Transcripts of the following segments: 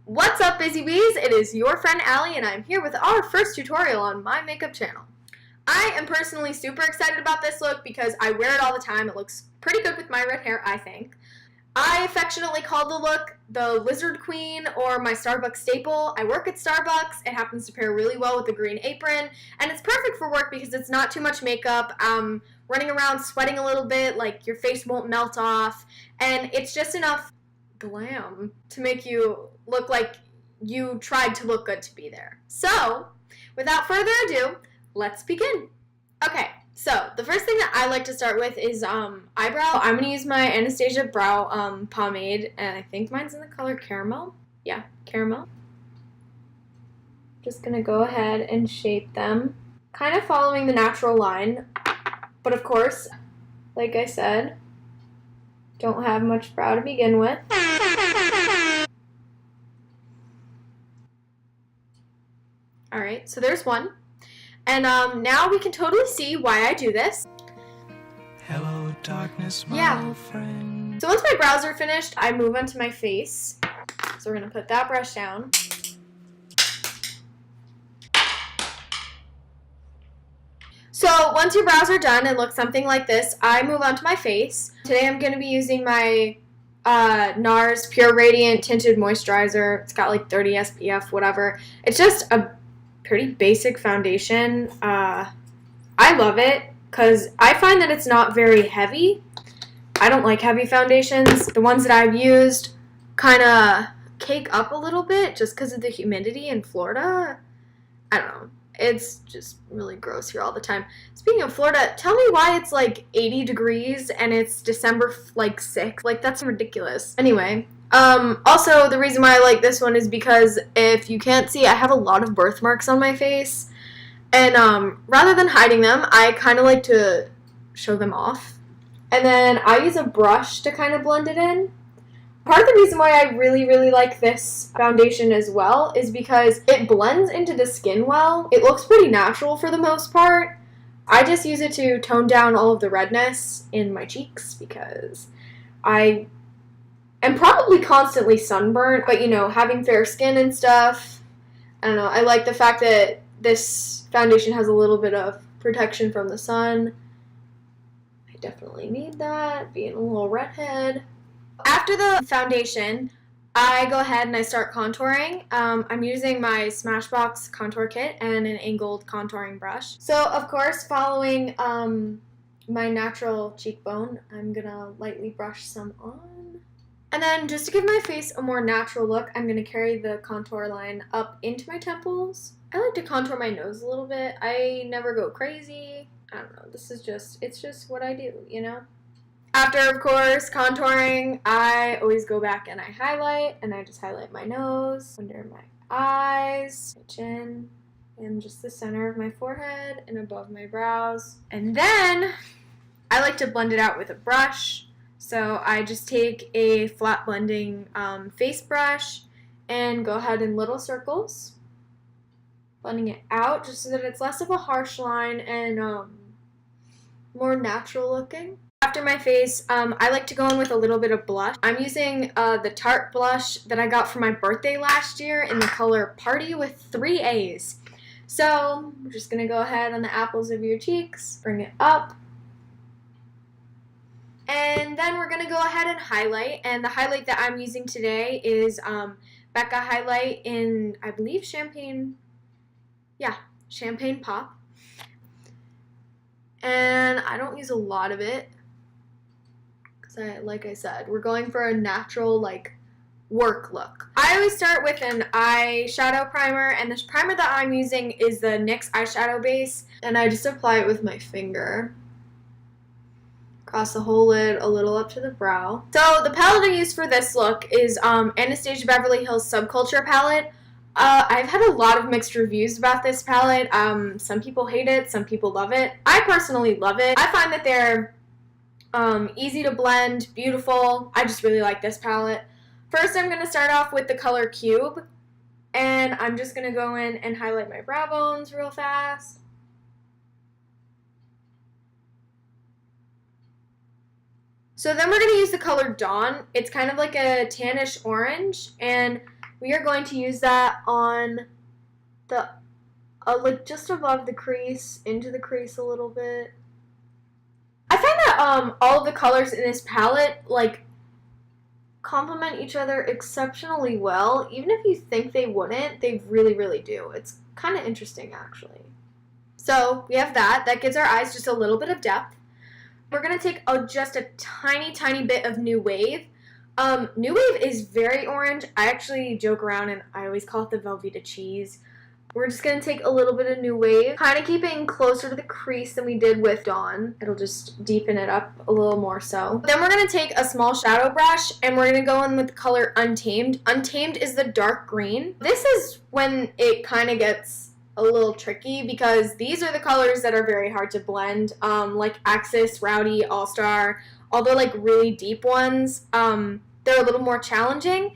What's up, Busy Bees? It is your friend Allie, and I'm here with our first tutorial on my makeup channel. I am personally super excited about this look because I wear it all the time. It looks pretty good with my red hair, I think. I affectionately call the look the Lizard Queen or my Starbucks staple. I work at Starbucks. It happens to pair really well with the green apron, and it's perfect for work because it's not too much makeup. Running around sweating a little bit, like your face won't melt off, and it's just enough glam to make you look like you tried to look good to be there. So, without further ado, let's begin. Okay, so the first thing that I like to start with is eyebrow. I'm going to use my Anastasia brow pomade, and I think mine's in the color caramel. Yeah, caramel. Just going to go ahead and shape them, kind of following the natural line. But of course, like I said, don't have much brow to begin with. Alright, so there's one. And now we can totally see why I do this. Hello, darkness, my friend. So once my brows are finished, I move on to my face. So we're going to put that brush down. So once your brows are done and look something like this, I move on to my face. Today I'm going to be using my NARS Pure Radiant Tinted Moisturizer. It's got like 30 SPF, whatever. It's just a pretty basic foundation. I love it because I find that it's not very heavy. I don't like heavy foundations. The ones that I've used kind of cake up a little bit just because of the humidity in Florida. I don't know. It's just really gross here all the time. Speaking of Florida, tell me why it's like 80 degrees and it's December like 6th. Like, that's ridiculous. Anyway, also the reason why I like this one is because if you can't see, I have a lot of birthmarks on my face. And rather than hiding them, I kind of like to show them off. And then I use a brush to kind of blend it in. Part of the reason why I really like this foundation as well is because it blends into the skin well. It looks pretty natural for the most part. I just use it to tone down all of the redness in my cheeks because I am probably constantly sunburnt, but you know, having fair skin and stuff, I don't know, I like the fact that this foundation has a little bit of protection from the sun. I definitely need that, being a little redhead. After the foundation, I go ahead and I start contouring. I'm using my Smashbox contour kit and an angled contouring brush. So, of course, following my natural cheekbone, I'm going to lightly brush some on. And then, just to give my face a more natural look, I'm going to carry the contour line up into my temples. I like to contour my nose a little bit. I never go crazy. I don't know. It's just what I do, you know? After, of course, contouring, I always go back and I highlight, and I just highlight my nose, under my eyes, my chin, and just the center of my forehead and above my brows. And then I like to blend it out with a brush. So I just take a flat blending face brush and go ahead in little circles, blending it out just so that it's less of a harsh line and more natural looking. After my face, I like to go in with a little bit of blush. I'm using the Tarte blush that I got for my birthday last year in the color Party with 3 A's. So, we're just going to go ahead on the apples of your cheeks, bring it up. And then we're going to go ahead and highlight. And the highlight that I'm using today is Becca Highlight in, I believe, Champagne Pop. And I don't use a lot of it. Like I said, we're going for a natural, like, work look. I always start with an eyeshadow primer, and this primer that I'm using is the NYX eyeshadow base, and I just apply it with my finger. Across the whole lid, a little up to the brow. So the palette I use for this look is Anastasia Beverly Hills Subculture palette. I've had a lot of mixed reviews about this palette. Some people hate it, some people love it. I personally love it. I find that they're easy to blend, beautiful. I just really like this palette. First, I'm going to start off with the color Cube, and I'm just going to go in and highlight my brow bones real fast. So then we're going to use the color Dawn. It's kind of like a tannish orange, and we are going to use that on the, like just above the crease, into the crease a little bit. I find that all of the colors in this palette, like, complement each other exceptionally well. Even if you think they wouldn't, they really, really do. It's kind of interesting, actually. So we have that. That gives our eyes just a little bit of depth. We're going to take just a tiny, tiny bit of New Wave. New Wave is very orange. I actually joke around and I always call it the Velveeta cheese. We're just going to take a little bit of New Wave, kind of keeping closer to the crease than we did with Dawn. It'll just deepen it up a little more so. Then we're going to take a small shadow brush, and we're going to go in with the color Untamed. Untamed is the dark green. This is when it kind of gets a little tricky, because these are the colors that are very hard to blend, like Axis, Rowdy, All-Star. All the, like, really deep ones, they're a little more challenging.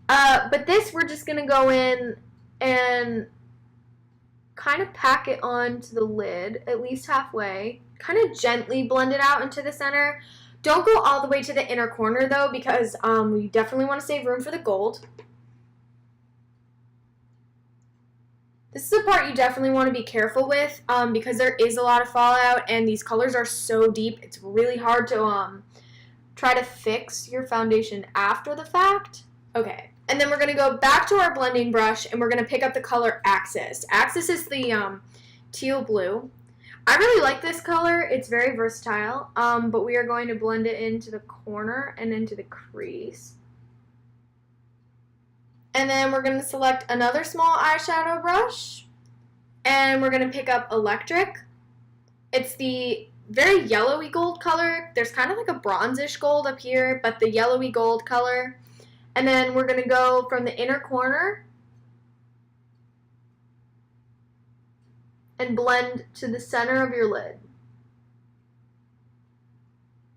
But this, we're just going to go in and kind of pack it onto the lid, at least halfway. Kind of gently blend it out into the center. Don't go all the way to the inner corner, though, because we definitely want to save room for the gold. This is a part you definitely want to be careful with, because there is a lot of fallout, and these colors are so deep, it's really hard to try to fix your foundation after the fact. Okay. And then we're going to go back to our blending brush, and we're going to pick up the color Axis. Axis is the teal blue. I really like this color. It's very versatile, but we are going to blend it into the corner and into the crease. And then we're going to select another small eyeshadow brush, and we're going to pick up Electric. It's the very yellowy gold color. There's kind of like a bronzish gold up here, but the yellowy gold color. And then we're going to go from the inner corner and blend to the center of your lid.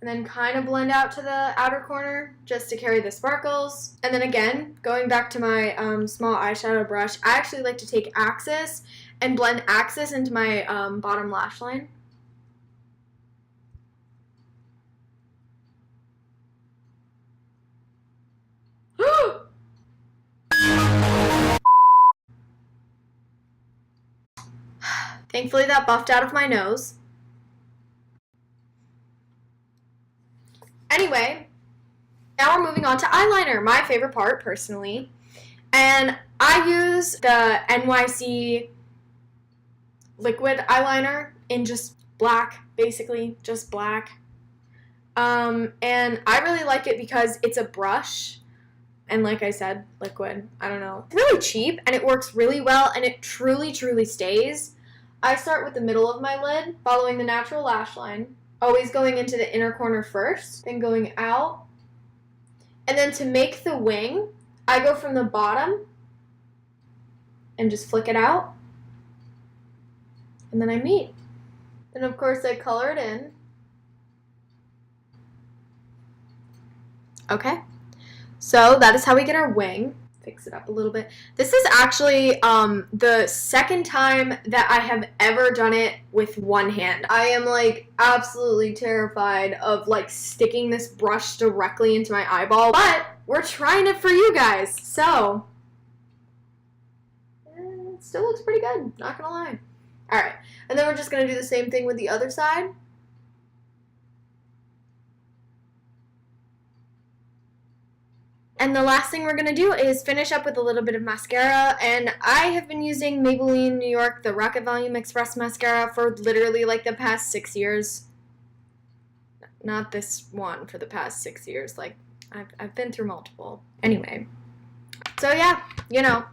And then kind of blend out to the outer corner just to carry the sparkles. And then again, going back to my small eyeshadow brush, I actually like to take Axis and blend Axis into my bottom lash line. Thankfully that buffed out of my nose. Anyway, now we're moving on to eyeliner, my favorite part personally. And I use the NYC liquid eyeliner in just black, basically, just black. And I really like it because it's a brush. And like I said, liquid, I don't know. It's really cheap, and it works really well, and it truly, truly stays. I start with the middle of my lid, following the natural lash line, always going into the inner corner first, then going out. And then to make the wing, I go from the bottom and just flick it out. And then I meet. Then of course I color it in. Okay. So that is how we get our wing. Fix it up a little bit. This is actually the second time that I have ever done it with one hand. I am like absolutely terrified of like sticking this brush directly into my eyeball, but we're trying it for you guys. So it still looks pretty good, not gonna lie. All right, and then we're just gonna do the same thing with the other side. And the last thing we're going to do is finish up with a little bit of mascara. And I have been using Maybelline New York, the Rocket Volume Express mascara for literally like the past 6 years. Not this one, for the past 6 years. Like, I've been through multiple. Anyway. So yeah, you know,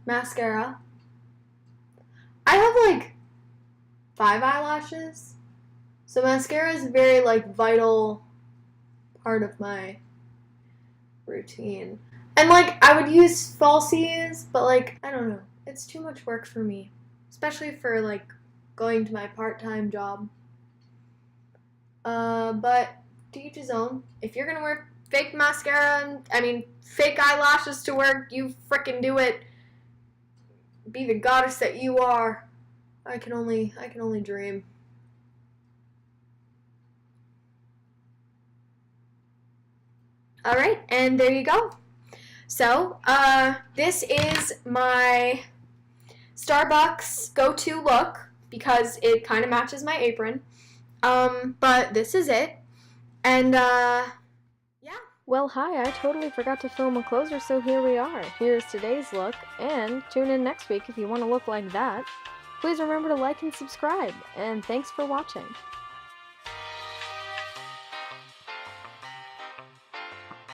mascara. I have like 5 eyelashes. So mascara is a very like vital part of my routine. And like I would use falsies, but like I don't know, it's too much work for me, especially for like going to my part-time job. But to each his own. If you're gonna wear fake mascara and fake eyelashes to work, you frickin' do it. Be the goddess that you are. I can only dream. Alright, and there you go. So, this is my Starbucks go-to look because it kind of matches my apron. But this is it. And, yeah. Well, hi, I totally forgot to film a closer, so here we are. Here's today's look, and tune in next week if you want to look like that. Please remember to like and subscribe, and thanks for watching.